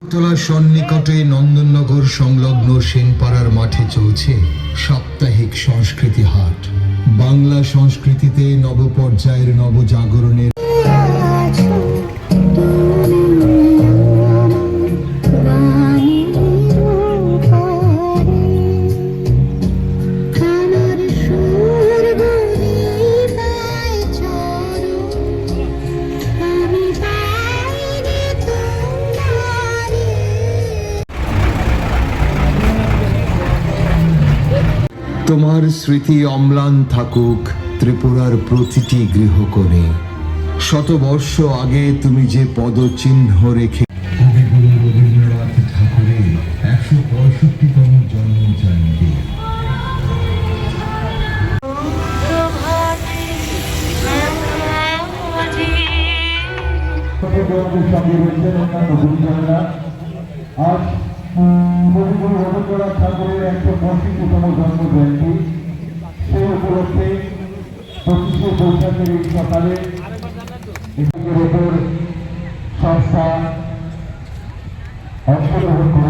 তোলা সন্নিকটে নন্দননগর সংলগ্ন সেনপাড়ার মাঠে চলছে সাপ্তাহিক সংস্কৃতি হাট। বাংলা সংস্কৃতিতে নবপর্যায়ের নবজাগরণের তোমার স্মৃতি অম্লান থাকুক ত্রিপুরার প্রতিটি গৃহকোণে। শতবর্ষ আগে তুমি যে পদচিহ্ন রেখে কবিগুরু রবীন্দ্রনাথ ঠাকুরের ১৬৫তম জন্মজয়ন্তী। আজ কবিগুরু রবীন্দ্রনাথ ঠাকুরের ১৬৫তম জন্মজয়ন্তী। সেই উপলক্ষে ২৫শে বৈশাখের এই সকালে সংস্থা অংশগ্রহণ করেছে।